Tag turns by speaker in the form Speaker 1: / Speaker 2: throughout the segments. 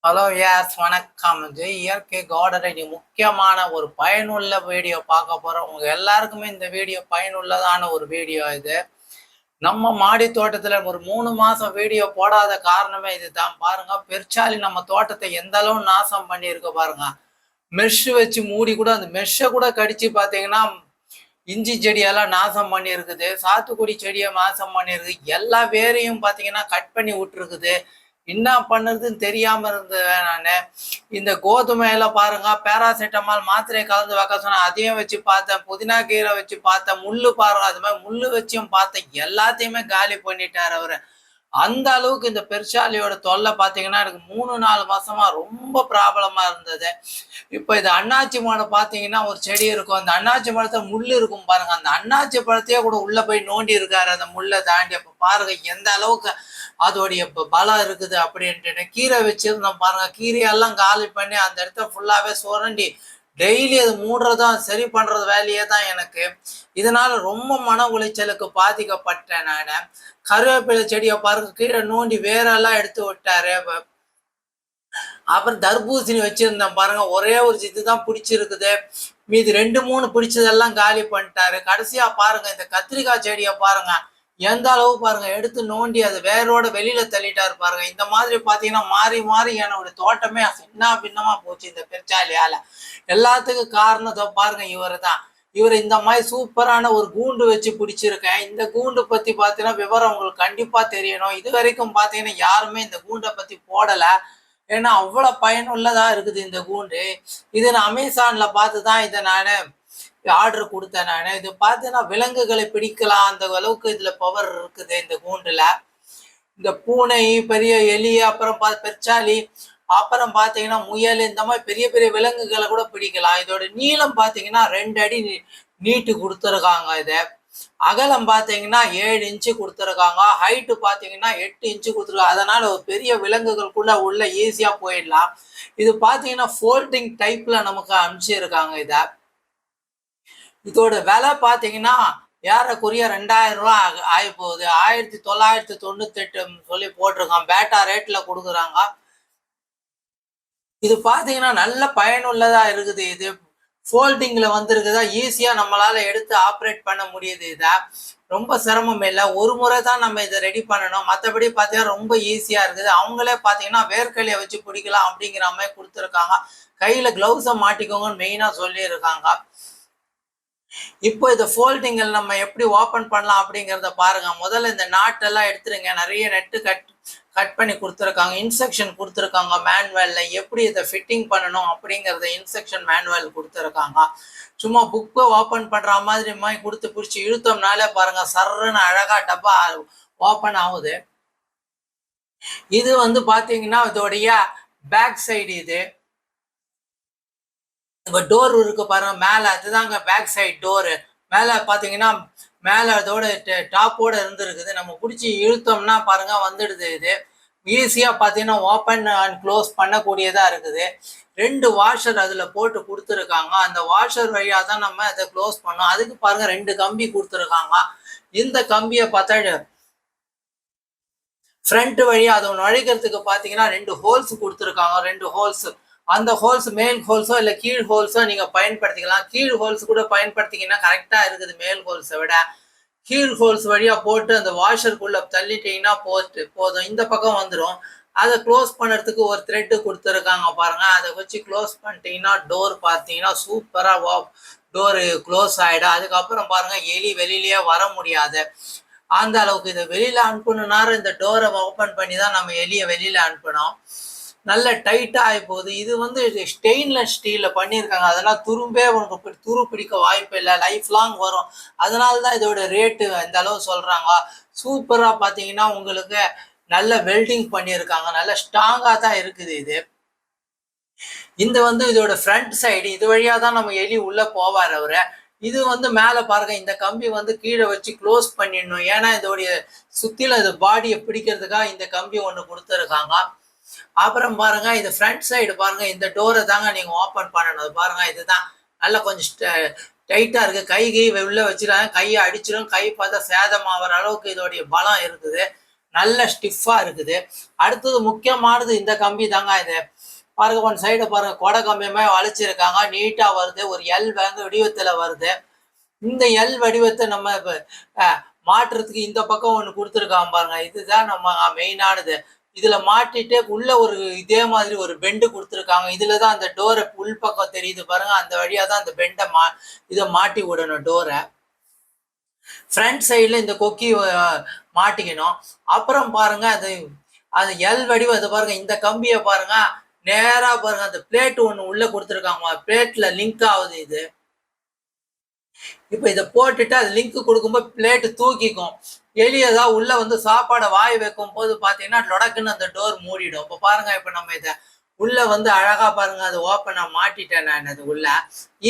Speaker 1: Hello யாஸ் வணக்கம். இது இயற்கை கார்டனிங் முக்கியமான ஒரு பயனுள்ள வீடியோ பார்க்க போகிறோம். உங்க எல்லாருக்குமே இந்த வீடியோ பயனுள்ளதான ஒரு வீடியோ இது. நம்ம மாடி தோட்டத்தில் ஒரு 3 மாதம் வீடியோ போடாத காரணமே இதுதான். பாருங்க, பெருச்சாலி நம்ம தோட்டத்தை எந்த அளவு நாசம் பண்ணியிருக்கு பாருங்க. மெஷ் வச்சு மூடி கூட அந்த மெஷ்ஷை கூட கடிச்சு பார்த்தீங்கன்னா இஞ்சி செடியெல்லாம் நாசம் பண்ணியிருக்குது, சாத்துக்குடி செடியை நாசம் பண்ணியிருக்குது, எல்லா வேரையும் பார்த்தீங்கன்னா கட் பண்ணி விட்டுருக்குது. என்ன பண்ணுறதுன்னு தெரியாமல் இருந்தேன் நான். இந்த கோதுமையெல்லாம் பாருங்க, பேராசிட்டமால் மாத்திரையை கலந்து வைக்க சொன்னேன், அதையும் வச்சு பார்த்தேன். புதினா கீரை வச்சு பார்த்தேன், முள்ளு பாருங்க, அது மாதிரி முள்ளு வச்சும் பார்த்தேன். எல்லாத்தையுமே காலி பண்ணிட்டார் அவர். அந்த அளவுக்கு இந்த பெருச்சாலியோட தொல்லை பார்த்தீங்கன்னா எனக்கு 3-4 மாசமா ரொம்ப ப்ராப்ளமா இருந்தது. இப்போ இது அண்ணாச்சி மரம் பார்த்தீங்கன்னா ஒரு செடி இருக்கும், அந்த அண்ணாச்சி மரத்தை முள் இருக்கும் பாருங்க, அந்த அண்ணாச்சி பழத்தையே கூட உள்ள போய் நோண்டி இருக்காரு அந்த முள்ளை தாண்டி. அப்போ பாருங்க எந்த அளவுக்கு அதோடைய பலம் இருக்குது அப்படின்ட்டு. கீரை வச்சிருந்தோம் பாருங்க, கீரையெல்லாம் காலி பண்ணி அந்த இடத்த ஃபுல்லாவே சுரண்டி டெய்லி அது மூடுறதும் சரி பண்றது வேலையே தான் எனக்கு. இதனால ரொம்ப மன உளைச்சலுக்கு பாதிக்கப்பட்டேன் நான். கருவேப்பிலை செடியை பாருங்க, கீழே நோண்டி வேரெல்லாம் எடுத்து விட்டாரு. அப்புறம் தர்பூசணி வச்சிருந்தேன் பாருங்க, ஒரே ஒரு இதுதான் பிடிச்சிருக்குது, மீதி 2-3 பிடிச்சதெல்லாம் காலி பண்ணிட்டாரு. கடைசியா பாருங்க இந்த கத்திரிக்காய் செடியை பாருங்க, எந்த அளவு பாருங்க எடுத்து நோண்டி அது வேரோட வெளியில தள்ளிட்டாரு பாருங்க. இந்த மாதிரி பாத்தீங்கன்னா மாறி மாறி என்னோட தோட்டமே சின்ன பின்னமா போச்சு இந்த பெருச்சாலியால. எல்லாத்துக்கும் காரணத்தை பாருங்க இவரு தான். இவர் இந்த மாதிரி சூப்பரான ஒரு கூண்டு வச்சு பிடிச்சிருக்கேன். இந்த கூண்டு பத்தி பாத்தீங்கன்னா விவரம் உங்களுக்கு கண்டிப்பா தெரியணும். இது வரைக்கும் பாத்தீங்கன்னா யாருமே இந்த கூண்டை பத்தி போடல. ஏன்னா அவ்வளவு பயனுள்ளதா இருக்குது இந்த கூண்டு. இது நான் அமேசான்ல பார்த்துதான் இதை நான் ஆர்டர் கொடுத்தேன். நான் இது பார்த்தீங்கன்னா விலங்குகளை பிடிக்கலாம் அந்த அளவுக்கு இதுல பவர் இருக்குது இந்த கூண்டுல. இந்த பூனை, பெரிய எலி, அப்புறம் பெருச்சாலி, அப்புறம் பார்த்தீங்கன்னா முயல், இந்த மாதிரி பெரிய பெரிய விலங்குகளை கூட பிடிக்கலாம். இதோட நீளம் பார்த்தீங்கன்னா 2 அடி நீட்டு கொடுத்துருக்காங்க. இதை அகலம் பார்த்தீங்கன்னா 7 இன்ச்சு கொடுத்துருக்காங்க. ஹைட்டு பார்த்தீங்கன்னா 8 இன்ச்சு கொடுத்துருக்காங்க. அதனால ஒரு பெரிய விலங்குகளுக்குள்ள உள்ள ஈஸியா போயிடலாம். இது பார்த்தீங்கன்னா ஃபோல்டிங் டைப்ல நமக்கு அனுப்பிச்சிருக்காங்க. இதோட விலை பார்த்தீங்கன்னா ஏறக்குறைய 2000 ரூபா ஆகி போகுது. 1998 சொல்லி போட்டிருக்கான். பேட்டா ரேட்ல கொடுக்குறாங்க. இது பார்த்தீங்கன்னா நல்ல பயனுள்ளதா இருக்குது. இது ஃபோல்டிங்ல வந்திருக்குதா, ஈஸியா நம்மளால எடுத்து ஆப்ரேட் பண்ண முடியுது. ரொம்ப சிரமம் இல்லை. ஒரு முறை தான் நம்ம இதை ரெடி பண்ணணும், மற்றபடி பார்த்தீங்கன்னா ரொம்ப ஈஸியா இருக்குது. அவங்களே பார்த்தீங்கன்னா வேர்க்கலையை வச்சு பிடிக்கலாம் அப்படிங்கிற மாதிரி கொடுத்துருக்காங்க. கையில கிளவுஸை மாட்டிக்கோங்கன்னு மெயினா சொல்லியிருக்காங்க. இப்போ இந்த ஃபோல்டிங்கில் நம்ம எப்படி ஓப்பன் பண்ணலாம் அப்படிங்கிறத பாருங்க. முதல்ல இந்த நாட்டெல்லாம் எடுத்துருங்க. நிறைய நெட்டு கட் பண்ணி கொடுத்துருக்காங்க. இன்ஸ்ட்ரக்ஷன் கொடுத்துருக்காங்க மேனுவல்ல, எப்படி இதை ஃபிட்டிங் பண்ணணும் அப்படிங்கிறத இன்ஸ்ட்ரக்ஷன் மேனுவல் கொடுத்துருக்காங்க. சும்மா புக்கை ஓப்பன் பண்ற மாதிரி கொடுத்து பிடிச்சி இழுத்தோம்னாலே பாருங்க சர்ன்னு அழகா டப்பா ஓப்பன் ஆகுது. இது வந்து பாத்தீங்கன்னா இதோடைய பேக் சைடு. இது இப்போ டோர் இருக்கு பாருங்க மேல, அதுதாங்க பேக் சைடு டோரு. மேல பாத்தீங்கன்னா மேல அதோட டாப்போட இருந்துருக்குது. நம்ம பிடிச்சி இழுத்தோம்னா பாருங்க வந்துடுது. இது ஈஸியா பாத்தீங்கன்னா ஓப்பன் அண்ட் க்ளோஸ் பண்ணக்கூடியதா இருக்குது. 2 வாஷர் அதுல போட்டு கொடுத்துருக்காங்க. அந்த வாஷர் வழியா தான் நம்ம அதை க்ளோஸ் பண்ணோம். அதுக்கு பாருங்க 2 கம்பி கொடுத்துருக்காங்க. இந்த கம்பியை பார்த்தா ஃப்ரண்ட் வழியா அதை நுழைக்கிறதுக்கு பாத்தீங்கன்னா 2 ஹோல்ஸ் கொடுத்துருக்காங்க. 2 ஹோல்ஸ், அந்த ஹோல்ஸ் மேல் ஹோல்ஸோ இல்லை கீழ் ஹோல்ஸோ நீங்க பயன்படுத்திக்கலாம். கீழ் ஹோல்ஸ் கூட பயன்படுத்திங்கன்னா கரெக்டா இருக்குது மேல் ஹோல்ஸை விட. கீழ் ஹோல்ஸ் வழியா போட்டு அந்த வாஷருக்குள்ள தள்ளிட்டீங்கன்னா போதும், இந்த பக்கம் வந்துடும். அதை க்ளோஸ் பண்ணுறதுக்கு ஒரு த்ரெட்டு கொடுத்துருக்காங்க பாருங்க. அதை வச்சு க்ளோஸ் பண்ணிட்டீங்கன்னா டோர் பார்த்தீங்கன்னா சூப்பரா டோரு க்ளோஸ் ஆயிடும். அதுக்கப்புறம் பாருங்க எலி வெளியிலேயே வர முடியாது. அந்த அளவுக்கு இதை வெளியில அனுப்பணும்னாலும் இந்த டோரை ஓப்பன் பண்ணி தான் நம்ம எலியை வெளியில அனுப்பணும். நல்ல டைட்டா ஆகி போகுது. இது வந்து ஸ்டெயின்லெஸ் ஸ்டீல்ல பண்ணியிருக்காங்க. அதெல்லாம் துரும்பே உனக்கு துரு பிடிக்க வாய்ப்பு இல்லை, லைஃப் லாங் வரும். அதனால தான் இதோட ரேட்டு இந்த அளவு சொல்றாங்க. சூப்பரா பார்த்தீங்கன்னா உங்களுக்கு நல்ல வெல்டிங் பண்ணியிருக்காங்க, நல்ல ஸ்ட்ராங்கா தான் இருக்குது. இந்த வந்து இதோட ஃப்ரண்ட் சைடு, இது வழியா தான் நம்ம எலி உள்ள போவார் அவரு. இது வந்து மேலே பாருங்க, இந்த கம்பி வந்து கீழே வச்சு க்ளோஸ் பண்ணிடணும். ஏன்னா இதோடைய சுத்தில இது பாடியை பிடிக்கிறதுக்காக இந்த கம்பி ஒன்று கொடுத்துருக்காங்க. அப்புறம் பாருங்க இது ஃப்ரண்ட் சைடு பாருங்க, இந்த டோரை தாங்க நீங்க ஓப்பன் பண்ணணும். பாருங்க இதுதான் நல்லா கொஞ்சம் டைட்டா இருக்கு. கை உள்ள வச்சிருக்காங்க, கையை அடிச்சிடும், கை பார்த்தா சேதம் ஆகிற அளவுக்கு இதோடைய பலம் இருக்குது. நல்ல ஸ்டிஃபா இருக்குது. அடுத்தது முக்கியமானது இந்த கம்பி தாங்க. இது பாருங்க, ஒன் சைடு பாருங்க, கொடை கம்பியுமே வளைச்சிருக்காங்க, நீட்டா வருது. ஒரு எல் வடிவத்துல வருது. இந்த எல் வடிவத்தை நம்ம மாற்றுறதுக்கு இந்த பக்கம் ஒன்று கொடுத்துருக்காங்க பாருங்க. இதுதான் நம்ம மெயினானது. இதுல மாட்டிட்டு உள்ள ஒரு இதே மாதிரி ஒரு பெண்டு கொடுத்துருக்காங்க. இதுலதான் அந்த டோரை உள்பக்கம் தெரியுது பாருங்க. அந்த வழியா தான் அந்த பெண்டை இதை மாட்டி விடணும் டோரை. ஃப்ரண்ட் சைடில் இந்த கொக்கி மாட்டிக்கணும். அப்புறம் பாருங்க, அது எல் வடிவம். அது பாருங்க, இந்த கம்பியை பாருங்க, நேரா பாருங்க, அந்த பிளேட் ஒன்று உள்ள கொடுத்துருக்காங்க. பிளேட்ல லிங்க் ஆகுது இது. இப்போ இதை போட்டுட்டு அது லிங்க் கொடுக்கும்போது பிளேட்டு தூக்கிக்கும். எளியதா உள்ள வந்து சாப்பாடை வாய் வைக்கும் போது பார்த்தீங்கன்னா லொடக்குன்னு அந்த டோர் மூடிடும். இப்போ பாருங்க, இப்போ நம்ம இதை உள்ள வந்து அழகா பாருங்க, அது ஓப்பனா மாட்டிட்டேன் நான். அது உள்ள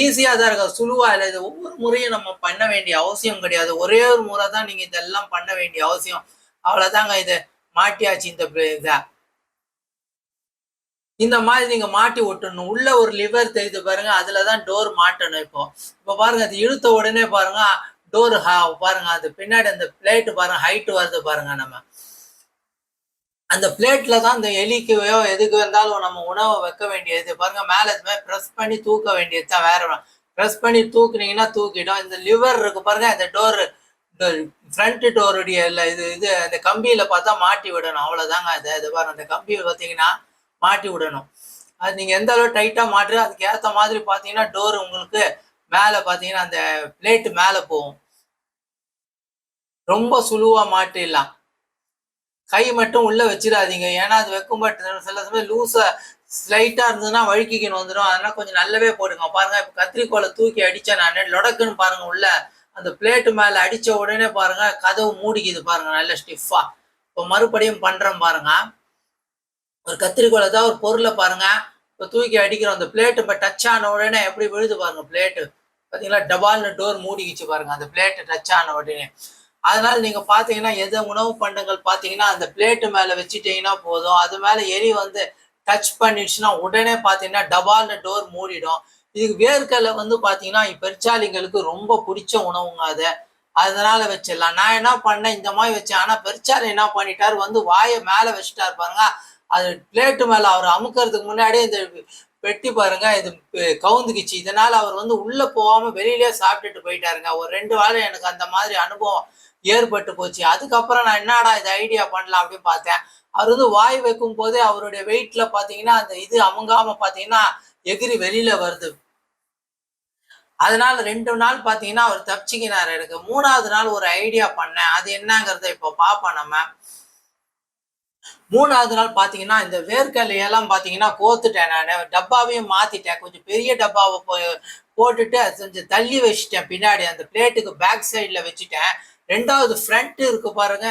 Speaker 1: ஈஸியா தான் இருக்கும், சுழுவா இல்லை. இது ஒவ்வொரு முறையும் நம்ம பண்ண வேண்டிய அவசியம் கிடையாது. ஒரே ஒரு முறை தான் நீங்க இதெல்லாம் பண்ண வேண்டிய அவசியம். அவ்வளவுதாங்க. இது மாட்டியாச்சு. இந்த மாதிரி நீங்க மாட்டி விட்டுணும். உள்ள ஒரு லிவர் தெரியுது பாருங்க, அதுலதான் டோர் மாட்டணும். இப்போ பாருங்க, அது இழுத்த உடனே பாருங்க டோர் பாருங்க, அது பின்னாடி அந்த பிளேட் பாருங்க ஹைட் வருது பாருங்க. நம்ம அந்த பிளேட்ல தான் இந்த எலிக்குவையோ எதுக்கு வந்தாலும் நம்ம உணவை வைக்க வேண்டியது பாருங்க. மேல இதுமாதிரி ப்ரெஸ் பண்ணி தூக்க வேண்டியது தான். வேற ப்ரெஸ் பண்ணி தூக்குனீங்கன்னா தூக்கிடும். இந்த லிவர் இருக்கு பாருங்க, இந்த டோர், இந்த ஃப்ரண்ட் டோருடைய இல்லை, இது அந்த கம்பியில பார்த்தா மாட்டி விடணும். அவ்வளவுதாங்க. இது பாருங்க, அந்த கம்பியில் பார்த்தீங்கன்னா மாட்டி விடணும். அது நீங்க எந்த அளவு டைட்டா மாட்டு அதுக்கு ஏற்ற மாதிரி பார்த்தீங்கன்னா டோர் உங்களுக்கு மேலே பார்த்தீங்கன்னா அந்த பிளேட்டு மேலே போகும். ரொம்ப சுழுவா மாட்டிடலாம். கை மட்டும் உள்ள வச்சிடாதீங்க. ஏன்னா அது வைக்கும்போது சில சமயம் லூஸா ஸ்லைட்டா இருந்ததுன்னா வழுக்கிக்கணும் வந்துடும். அதனால கொஞ்சம் நல்லாவே போடுங்க. பாருங்க, இப்போ கத்திரிக்கோலை தூக்கி அடிச்சேன் நான், லொடக்குன்னு பாருங்க உள்ள அந்த பிளேட்டு மேல அடிச்ச உடனே பாருங்க கதவு மூடிக்குது பாருங்க, நல்ல ஸ்டிஃபா. இப்போ மறுபடியும் பண்றேன் பாருங்க. ஒரு கத்திரிக்கோலை தான் ஒரு பொருளை பாருங்க, இப்போ தூக்கி அடிக்கிறோம். அந்த பிளேட்டு இப்போ டச் ஆன உடனே எப்படி விழுது பாருங்க பிளேட்டு. பார்த்தீங்களா, டபால்னு டோர் மூடிக்கிச்சு பாருங்க அந்த பிளேட்டு டச் ஆன உடனே. அதனால நீங்க பாத்தீங்கன்னா எதை உணவு பண்டங்கள் பாத்தீங்கன்னா அந்த பிளேட்டு மேல வச்சுட்டீங்கன்னா போதும். அது மேல எலி வந்து டச் பண்ணிடுச்சுன்னா உடனே பாத்தீங்கன்னா டபால்னு டோர் மூடிடும். இதுக்கு வேர்க்கடலை வந்து பாத்தீங்கன்னா பெருச்சாளிங்களுக்கு ரொம்ப பிடிச்ச உணவுங்க அது. அதனால வச்சிடலாம். நான் என்ன பண்ணேன், இந்த மாதிரி வச்சேன். ஆனா பெருச்சாளி என்ன பண்ணிட்டாரு, வந்து வாயை மேல வச்சுட்டாரு பாருங்க. அது பிளேட்டு மேல அவர் அமுக்கிறதுக்கு முன்னாடியே இந்த பெட்டி பாருங்க இது கவுந்துக்குச்சு. இதனால அவர் வந்து உள்ள போகாம வெளியிலேயே சாப்பிட்டுட்டு போயிட்டாருங்க. ஒரு 2 வாரம் எனக்கு அந்த மாதிரி அனுபவம் ஏற்பட்டு போச்சு. அதுக்கப்புறம் நான் என்னடா இது ஐடியா பண்ணலாம் அப்படின்னு பார்த்தேன். அவர் வந்து வாய் வைக்கும் போதே அவருடைய வெயிட்ல பாத்தீங்கன்னா அந்த இது அமுங்காம பாத்தீங்கன்னா எகிரி வெளியில வருது. அதனால 2 நாள் பாத்தீங்கன்னா அவர் தப்பிச்சுக்கினார். எனக்கு 3ஆவது நாள் ஒரு ஐடியா பண்ணேன். அது என்னங்கிறத இப்போ பார்ப்போம் நம்ம. 3ஆவது நாள் பாத்தீங்கன்னா இந்த வேர்க்கடலையெல்லாம் பாத்தீங்கன்னா கோத்துட்டேன். நான் டப்பாவையும் மாத்திட்டேன். கொஞ்சம் பெரிய டப்பாவை போட்டுட்டு கொஞ்சம் தள்ளி வச்சுட்டேன் பின்னாடி, அந்த பிளேட்டுக்கு பேக் சைட்ல வச்சுட்டேன். 2வது ஃப்ரண்ட் இருக்கு பாருங்க,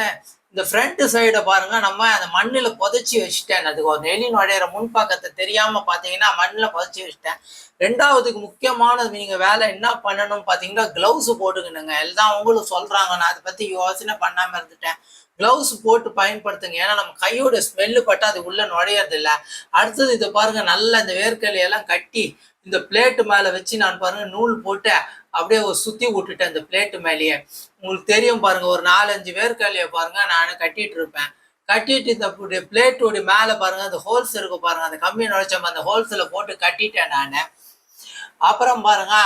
Speaker 1: இந்த ஃப்ரண்ட் சைடை பாருங்க நம்ம அந்த மண்ணில் புதைச்சி வச்சுட்டேன். அதுக்கு ஒரு எலி நுழையிற முன்பக்கத்தை தெரியாம பாத்தீங்கன்னா மண்ணில் புதைச்சி வச்சுட்டேன். 2வதுக்கு முக்கியமானது நீங்க வேலை என்ன பண்ணணும்னு பாத்தீங்கன்னா கிளவுஸ் போட்டுக்கணுங்க. எல்லாம் உங்களுக்கு சொல்றாங்க, நான் அதை பத்தி யோசனை பண்ணாம இருந்துட்டேன். கிளவுஸ் போட்டு பயன்படுத்துங்க. ஏன்னா நம்ம கையோட ஸ்மெல்லு பட்டா அது உள்ள நுழையறது இல்லை. அடுத்தது இதை பாருங்க, நல்லா இந்த வேர்க்கலையெல்லாம் கட்டி இந்த பிளேட்டு மேல வச்சு நான் பாருங்க நூல் போட்டு அப்படியே ஒரு சுத்தி விட்டுட்டேன் இந்த பிளேட்டு மேலேயே. உங்களுக்கு தெரியும் பாருங்க, ஒரு 4-5 வேர்க்கலையை பாருங்க நான் கட்டிட்டு இருப்பேன். கட்டிட்டு இந்த பிளேட்டோட மேல பாருங்க அந்த ஹோல்ஸ் இருக்கு பாருங்க, அந்த கம்பி நுழைச்சோம் அந்த ஹோல்ஸ்ல போட்டு கட்டிட்டேன் நான். அப்புறம் பாருங்க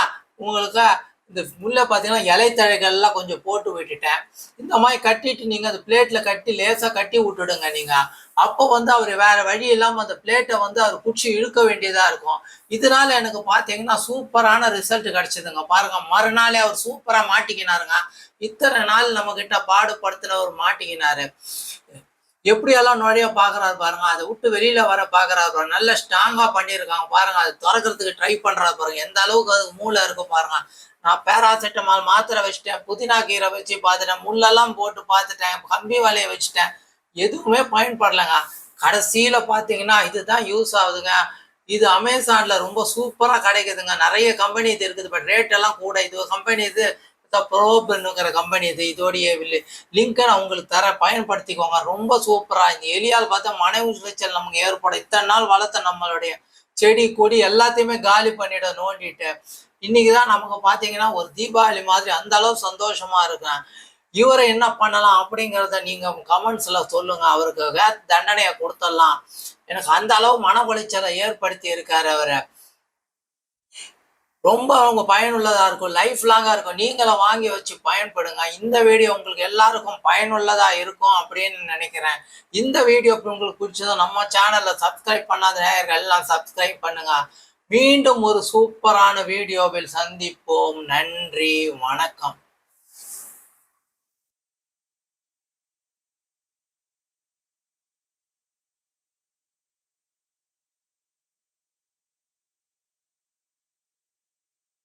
Speaker 1: உங்களுக்கு இந்த முள்ள பார்த்தீங்கன்னா இலைத்தழைகள்லாம் கொஞ்சம் போட்டு விட்டுட்டேன். இந்த மாதிரி கட்டிட்டு நீங்கள் அந்த பிளேட்டில் கட்டி லேசாக கட்டி விட்டுடுங்க நீங்கள். அப்போ வந்து அவர் வேற வழி இல்லாமல் அந்த பிளேட்டை வந்து அவர் பிடிச்சி இழுக்க வேண்டியதாக இருக்கும். இதனால எனக்கு பார்த்தீங்கன்னா சூப்பரான ரிசல்ட் கிடைச்சதுங்க. பாருங்க, மறுநாளே அவர் சூப்பராக மாட்டிக்கினாருங்க. இத்தனை நாள் நம்ம கிட்ட பாடுபடுத்தினவர் மாட்டிக்கினாரு. எப்படியெல்லாம் நுழைய பாக்குறாரு பாருங்க, அதை விட்டு வெளியில வர பாக்குறாரு பாருங்க. நல்ல ஸ்ட்ராங்கா பண்ணியிருக்காங்க பாருங்க. அது திறக்கிறதுக்கு ட்ரை பண்றாரு பாருங்க, எந்த அளவுக்கு அது மூளை இருக்கு பாருங்க. நான் பேராசிட்டமால் மாத்திரை வச்சுட்டேன், புதினா கீரை வச்சு பார்த்துட்டேன், முள்ளெல்லாம் போட்டு பார்த்துட்டேன், கம்பி வலையை வச்சுட்டேன், எதுவுமே பயன்படலைங்க. கடைசியில பாத்தீங்கன்னா இதுதான் யூஸ் ஆகுதுங்க. இது அமேசான்ல ரொம்ப சூப்பரா கிடைக்குதுங்க. நிறைய கம்பெனி இது இருக்குது, பட் ரேட் எல்லாம் கூட. இது கம்பெனி இது ப்ரோப்னுங்கிற கம்பெனி இது. இதோடைய லிங்கை நான் உங்களுக்கு பயன்படுத்திக்கோங்க. ரொம்ப சூப்பரா. இந்த எலியால் பார்த்தா மனை உளைச்சல் நமக்கு ஏற்படும். இத்தனை நாள் வளர்த்த நம்மளுடைய செடி கொடி எல்லாத்தையுமே காலி பண்ணிட நோண்டிட்டு. இன்னைக்குதான் நமக்கு பாத்தீங்கன்னா ஒரு தீபாவளி மாதிரி அந்த அளவு சந்தோஷமா இருக்கேன். இவரை என்ன பண்ணலாம் அப்படிங்கிறத நீங்க கமெண்ட்ஸ்ல சொல்லுங்க. அவருக்கு தண்டனையை கொடுத்துடலாம். எனக்கு அந்த அளவு மன உளைச்சலை ஏற்படுத்தி இருக்காரு அவரை. ரொம்ப அவங்க பயனுள்ளதா இருக்கும். லைஃப் லாங்கா இருக்கும். நீங்களும் வாங்கி வச்சு பயன்படுங்க. இந்த வீடியோ உங்களுக்கு எல்லாருக்கும் பயனுள்ளதா இருக்கும் அப்படின்னு நினைக்கிறேன். இந்த வீடியோ உங்களுக்கு பிடிச்சதோ நம்ம சேனல்ல சப்ஸ்கிரைப் பண்ணாத நேயர்கள் எல்லாம் சப்ஸ்கிரைப் பண்ணுங்க. மீண்டும் ஒரு சூப்பரான வீடியோவில் சந்திப்போம். நன்றி, வணக்கம்.